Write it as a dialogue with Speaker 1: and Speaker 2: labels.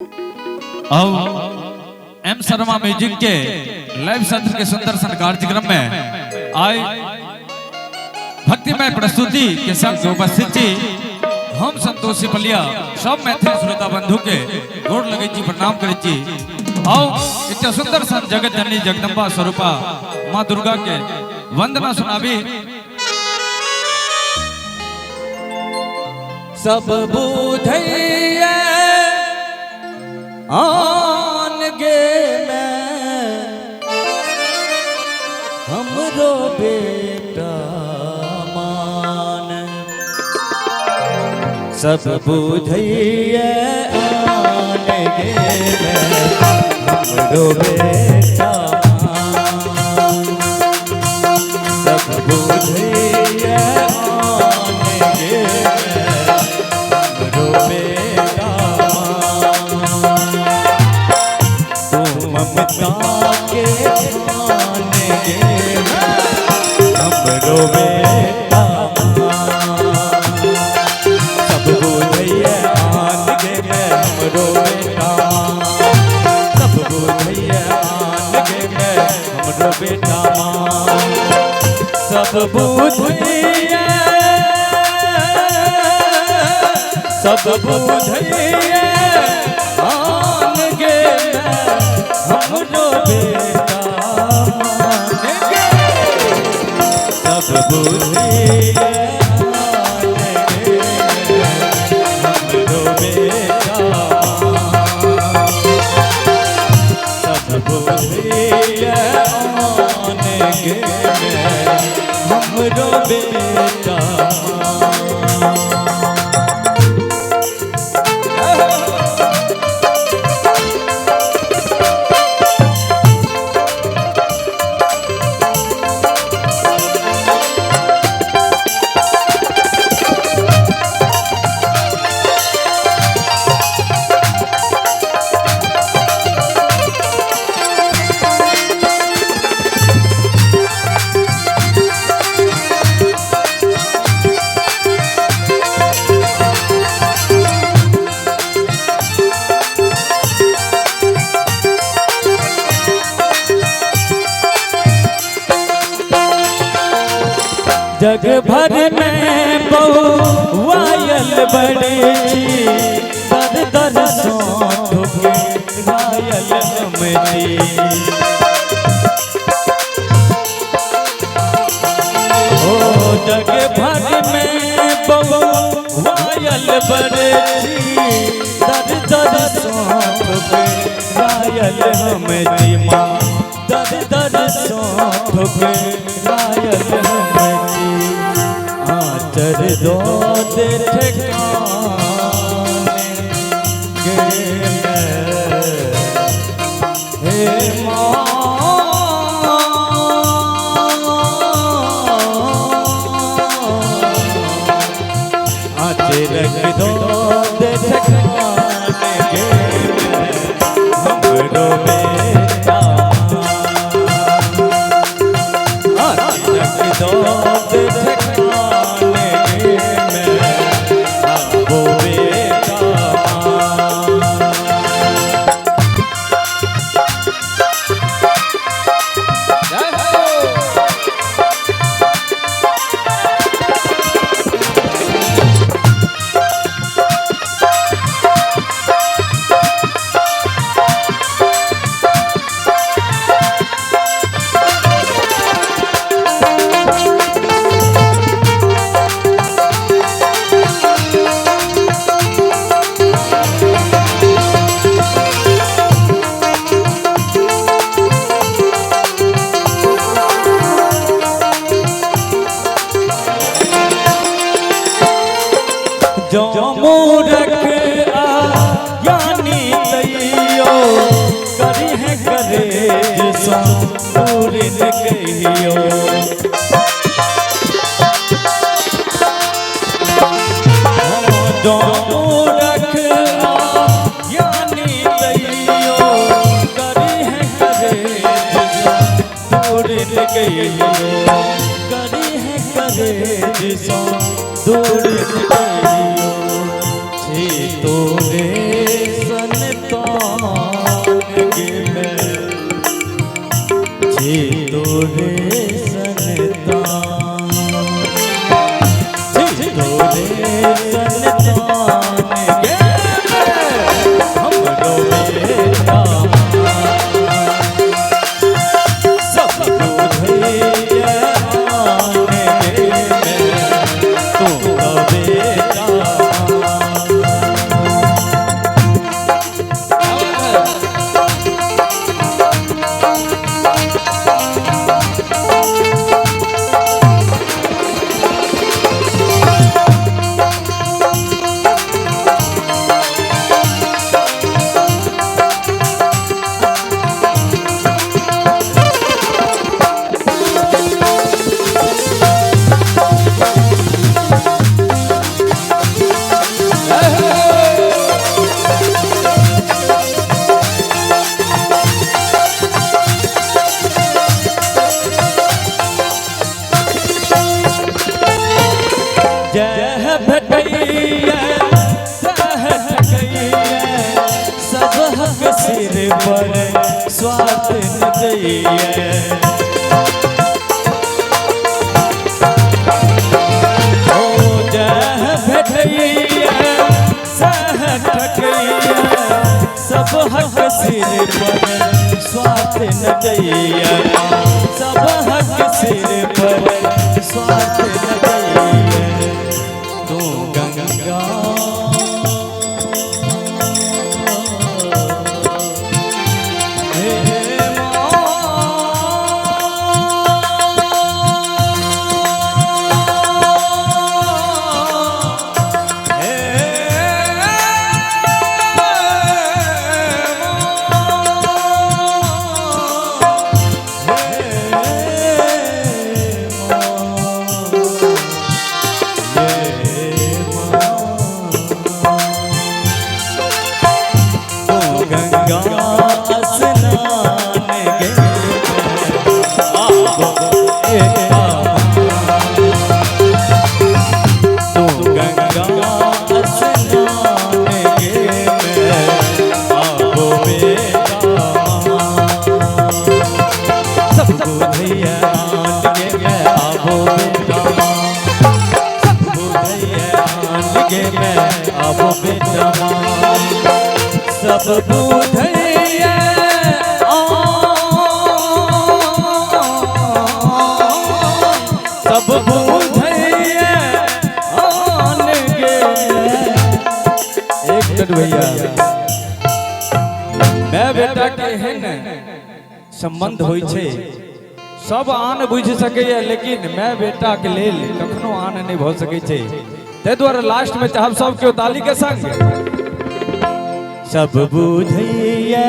Speaker 1: अब M Sharma music के live सत्र के सुंदर सन कार्यक्रम में आए भक्तिमय प्रस्तुति के संग उपस्थित थी हम संतोषी पलिया सब मैथिली श्रोता बंधु के गोड़ लगे जी प्रणाम करे जी। आओ इतना सुंदर सन जगत जननी जगदम्बा स्वरूपा माँ दुर्गा के वंदना सुनावी।
Speaker 2: सब बुधैया आन गे मैं हमरो बेटा मान। सब बुधैया आन गे मैं हमरो बेटा मान। सब बुधैया आन गे हमरो बेटा ममता के खाने हमरो बेटा सब बुधैया आन गे मैं हमरो बेटा सब बुधैया आन गे मैं हमरो बेटा सब बुधैया आन गे हमरो बेटा मान गे। सब बुधैया आन गे हमरो बेटा सब बुधैया आन गे हमरो बेटा जग भर में बउआयल बड़े दर दर सोठ रायल हमरी। ओ जग भर में बउआयल बड़े दर दर सोठ रायल हमरी माँ दर दर सोठ रायल हमरी। आचर दो दे ठिकाने गे हे माँ आचर दो दे ठिकाने गे हमरो बेटा आचर दो दे जो मूरख यानी तैयो करी है करे सो पूरी कहियो। जो मूरख यानी तैयो करी है करे सो पूरी कहियो। करी है करे सो दूर कहियो। तोरे सन तो पर स्वात न जइए ओ जह भेटइए सह ठकइए सब हक सिर पर स्वात न जइए सब हक सिर पर स्वात न जइए तू गंगा सब बुझइए सब बुझइए आन गे एक मिनट भैया मैं बेटा के है न संबंध होई छे सब आन बुझ सकैया लेकिन मैं बेटा के लेल कखनो आन नहीं भ सकै छे ते द्वारा लास्ट में चाहब सब के ताली के संग सब बुझइए